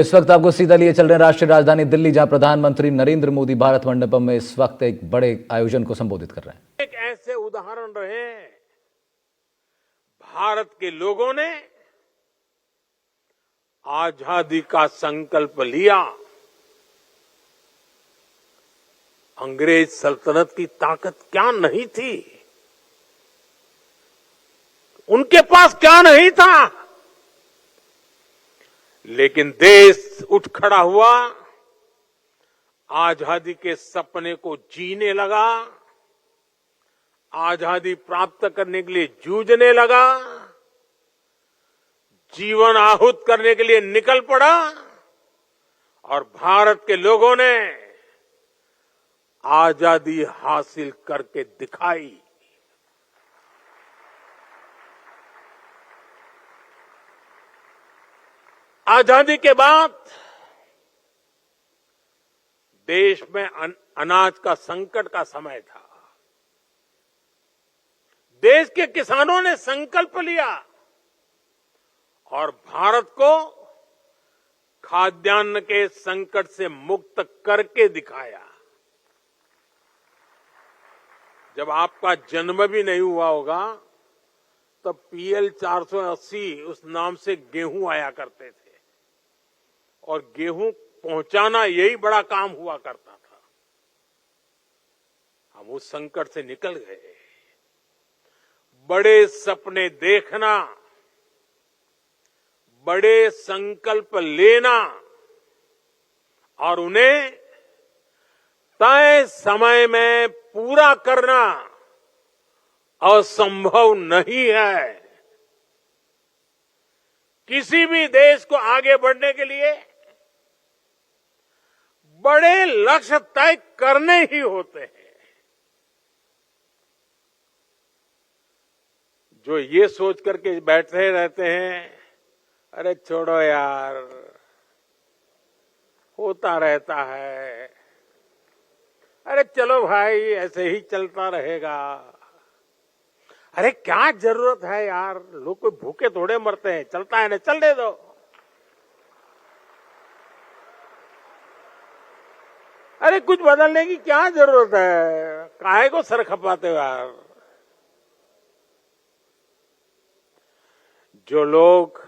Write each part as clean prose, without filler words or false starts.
इस वक्त आपको सीधा लिए चल रहे हैं राष्ट्रीय राजधानी दिल्ली, जहां प्रधानमंत्री नरेंद्र मोदी भारत मंडपम में इस वक्त एक बड़े आयोजन को संबोधित कर रहे हैं। एक ऐसे उदाहरण रहे भारत के लोगों ने आजादी का संकल्प लिया। अंग्रेज सल्तनत की ताकत क्या नहीं थी, उनके पास क्या नहीं था, लेकिन देश उठ खड़ा हुआ, आजादी के सपने को जीने लगा, आजादी प्राप्त करने के लिए जूझने लगा, जीवन आहुत करने के लिए निकल पड़ा और भारत के लोगों ने आजादी हासिल करके दिखाई। आजादी के बाद देश में अनाज का संकट का समय था। देश के किसानों ने संकल्प लिया और भारत को खाद्यान्न के संकट से मुक्त करके दिखाया। जब आपका जन्म भी नहीं हुआ होगा तब PL 480 उस नाम से गेहूं आया करते थे और गेहूं पहुंचाना यही बड़ा काम हुआ करता था। हम उस संकट से निकल गए। बड़े सपने देखना, बड़े संकल्प लेना और उन्हें तय समय में पूरा करना असंभव नहीं है। किसी भी देश को आगे बढ़ने के लिए बड़े लक्ष्य तय करने ही होते हैं। जो ये सोच करके बैठे रहते हैं, अरे छोड़ो यार, होता रहता है, अरे चलो भाई ऐसे ही चलता रहेगा, अरे क्या जरूरत है यार, लोग कोई भूखे थोड़े मरते हैं, चलता है ना, चलने दो। अरे कुछ बदलने की क्या जरूरत है, काहे को सर खपाते हो यार। जो लोग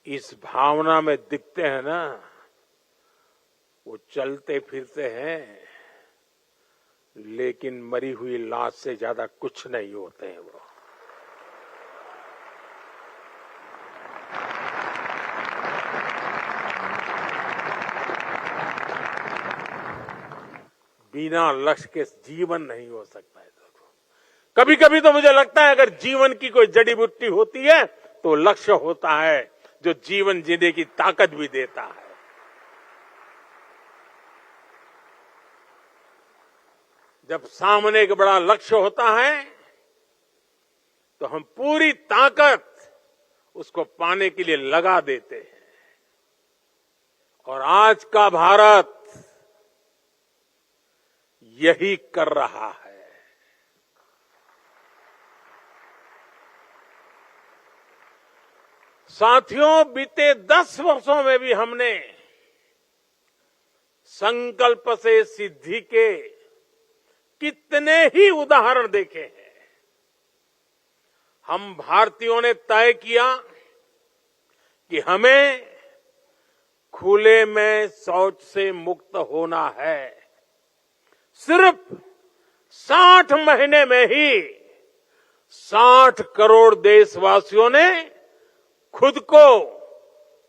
इस भावना में दिखते हैं ना, वो चलते फिरते हैं लेकिन मरी हुई लाश से ज्यादा कुछ नहीं होते हैं। वो बिना लक्ष्य के जीवन नहीं हो सकता है। कभी कभी तो मुझे लगता है अगर जीवन की कोई जड़ी बूटी होती है तो लक्ष्य होता है, जो जीवन जीने की ताकत भी देता है। जब सामने एक बड़ा लक्ष्य होता है तो हम पूरी ताकत उसको पाने के लिए लगा देते हैं। और आज का भारत यही कर रहा है। साथियों, बीते 10 वर्षों में भी हमने संकल्प से सिद्धि के कितने ही उदाहरण देखे हैं। हम भारतीयों ने तय किया कि हमें खुले में शौच से मुक्त होना है। सिर्फ 60 महीने में ही 60 करोड़ देशवासियों ने खुद को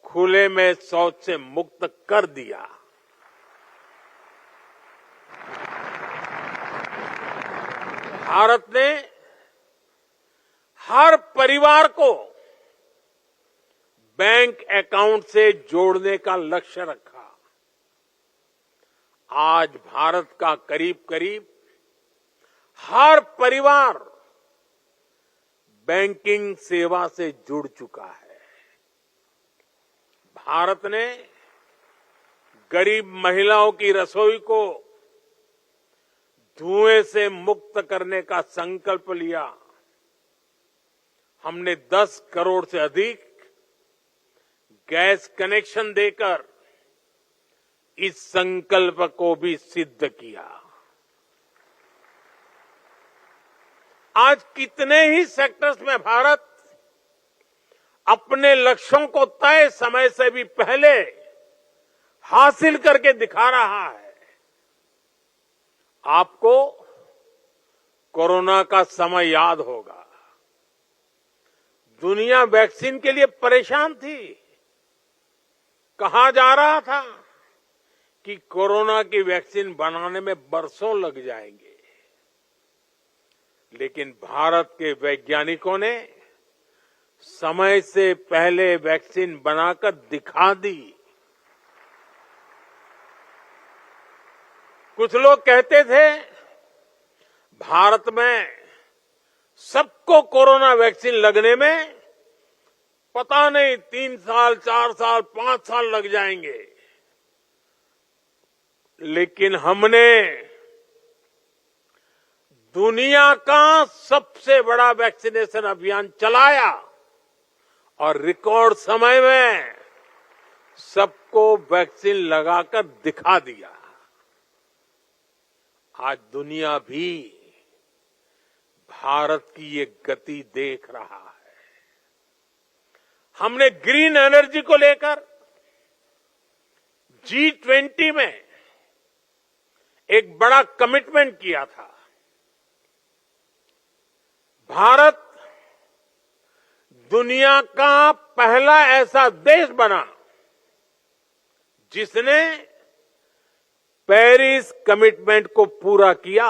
खुले में शौच से मुक्त कर दिया। भारत ने हर परिवार को बैंक अकाउंट से जोड़ने का लक्ष्य रखा। आज भारत का करीब करीब हर परिवार बैंकिंग सेवा से जुड़ चुका है। भारत ने गरीब महिलाओं की रसोई को धुएं से मुक्त करने का संकल्प लिया। हमने 10 करोड़ से अधिक गैस कनेक्शन देकर इस संकल्प को भी सिद्ध किया। आज कितने ही सेक्टर्स में भारत अपने लक्ष्यों को तय समय से भी पहले हासिल करके दिखा रहा है। आपको कोरोना का समय याद होगा। दुनिया वैक्सीन के लिए परेशान थी। कहा जा रहा था कि कोरोना की वैक्सीन बनाने में बरसों लग जाएंगे, लेकिन भारत के वैज्ञानिकों ने समय से पहले वैक्सीन बनाकर दिखा दी। कुछ लोग कहते थे भारत में सबको कोरोना वैक्सीन लगने में पता नहीं 3 साल, 4 साल, 5 साल लग जाएंगे, लेकिन हमने दुनिया का सबसे बड़ा वैक्सीनेशन अभियान चलाया और रिकॉर्ड समय में सबको वैक्सीन लगाकर दिखा दिया। आज दुनिया भी भारत की ये गति देख रहा है। हमने ग्रीन एनर्जी को लेकर G20 में एक बड़ा कमिटमेंट किया था। भारत दुनिया का पहला ऐसा देश बना जिसने पेरिस कमिटमेंट को पूरा किया,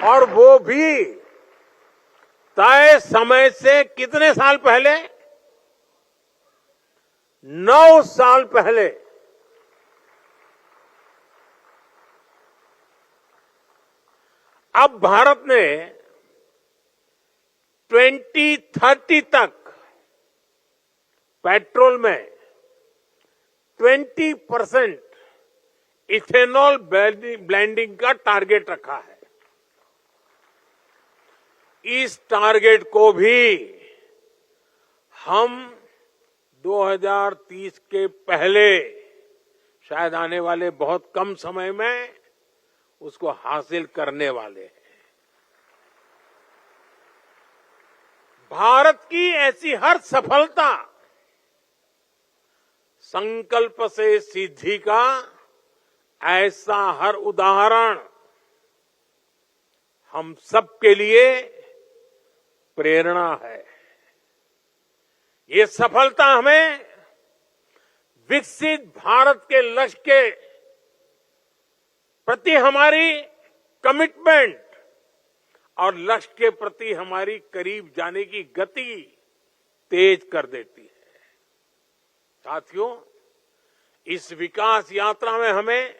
और वो भी तय समय से कितने साल पहले? 9 साल पहले। अब भारत ने 2030 तक पेट्रोल में 20% इथेनॉल ब्लेंडिंग का टारगेट रखा है। इस टारगेट को भी हम 2030 के पहले, शायद आने वाले बहुत कम समय में, उसको हासिल करने वाले हैं। भारत की ऐसी हर सफलता संकल्प से सिद्धि का ऐसा हर उदाहरण हम सबके लिए प्रेरणा है। ये सफलता हमें विकसित भारत के लक्ष्य के प्रति हमारी कमिटमेंट और लक्ष्य के प्रति हमारी करीब जाने की गति तेज कर देती है। साथियों, इस विकास यात्रा में हमें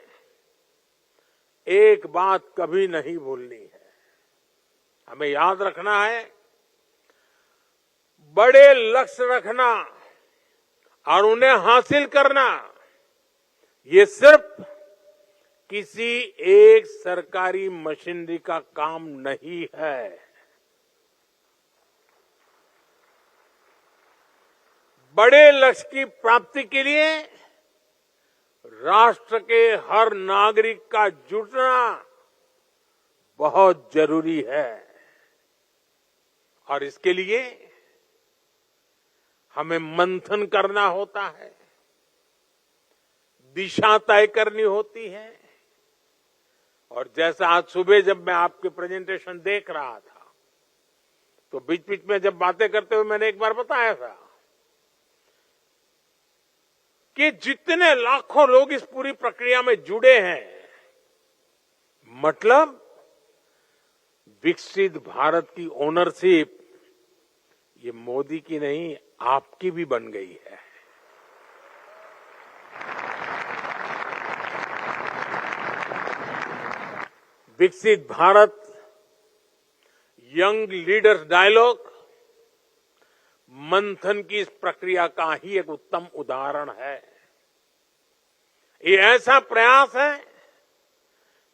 एक बात कभी नहीं भूलनी है। हमें याद रखना है, बड़े लक्ष्य रखना और उन्हें हासिल करना ये सिर्फ किसी एक सरकारी मशीनरी का काम नहीं है। बड़े लक्ष्य की प्राप्ति के लिए राष्ट्र के हर नागरिक का जुटना बहुत जरूरी है, और इसके लिए हमें मंथन करना होता है, दिशा तय करनी होती है। और जैसा आज सुबह जब मैं आपके प्रेजेंटेशन देख रहा था, तो बीच बीच में जब बातें करते हुए मैंने एक बार बताया था कि जितने लाखों लोग इस पूरी प्रक्रिया में जुड़े हैं, मतलब विकसित भारत की ओनरशिप ये मोदी की नहीं, आपकी भी बन गई है। विकसित भारत यंग लीडर्स डायलॉग मंथन की इस प्रक्रिया का ही एक उत्तम उदाहरण है। ये ऐसा प्रयास है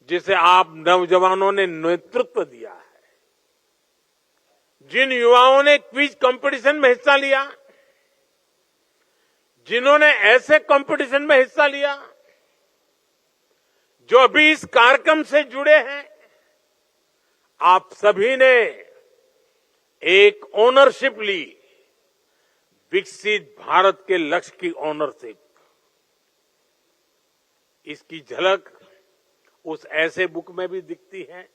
जिसे आप नौजवानों ने नेतृत्व दिया है। जिन युवाओं ने क्विज कंपटीशन में हिस्सा लिया, जिन्होंने ऐसे कंपटीशन में हिस्सा लिया, जो अभी इस कार्यक्रम से जुड़े हैं, आप सभी ने एक ओनरशिप ली, विकसित भारत के लक्ष्य की ओनरशिप। इसकी झलक उस ऐसे बुक में भी दिखती है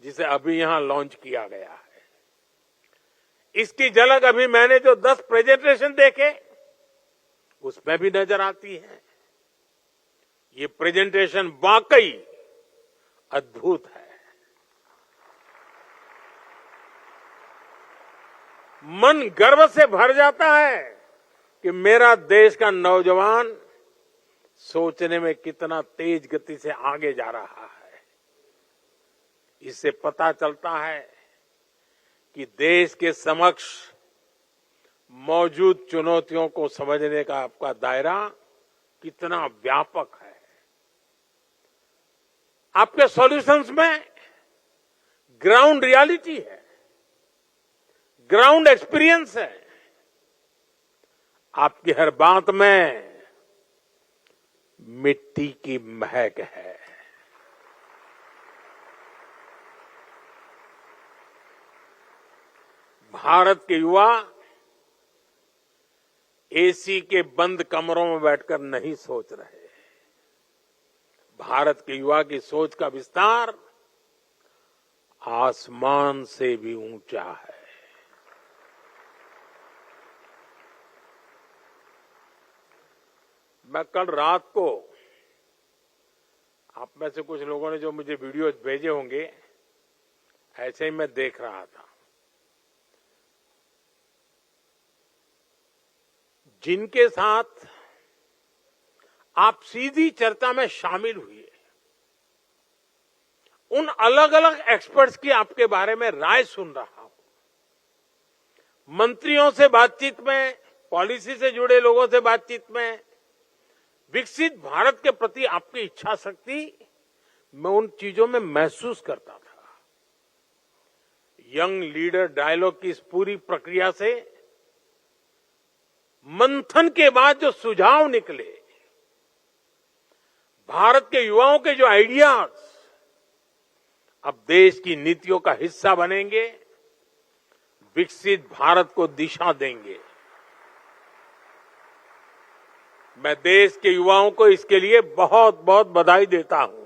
जिसे अभी यहां लॉन्च किया गया है। इसकी झलक अभी मैंने जो 10 प्रेजेंटेशन देखे उसमें भी नजर आती है। ये प्रेजेंटेशन वाकई अद्भुत है। मन गर्व से भर जाता है कि मेरा देश का नौजवान सोचने में कितना तेज गति से आगे जा रहा है। इससे पता चलता है कि देश के समक्ष मौजूद चुनौतियों को समझने का आपका दायरा कितना व्यापक है। आपके सॉल्यूशंस में ग्राउंड रियलिटी है, ग्राउंड एक्सपीरियंस है। आपकी हर बात में मिट्टी की महक है। भारत के युवा एसी के बंद कमरों में बैठकर नहीं सोच रहे। भारत के युवा की सोच का विस्तार आसमान से भी ऊंचा है। मैं कल रात को, आप में से कुछ लोगों ने जो मुझे वीडियोज भेजे होंगे, ऐसे ही मैं देख रहा था। जिनके साथ आप सीधी चर्चा में शामिल हुए, उन अलग अलग एक्सपर्ट्स की आपके बारे में राय सुन रहा हूं। मंत्रियों से बातचीत में, पॉलिसी से जुड़े लोगों से बातचीत में, विकसित भारत के प्रति आपकी इच्छा शक्ति मैं उन चीजों में महसूस करता था। यंग लीडर डायलॉग की इस पूरी प्रक्रिया से मंथन के बाद जो सुझाव निकले, भारत के युवाओं के जो आइडियाज अब देश की नीतियों का हिस्सा बनेंगे, विकसित भारत को दिशा देंगे। मैं देश के युवाओं को इसके लिए बहुत बहुत बधाई देता हूं।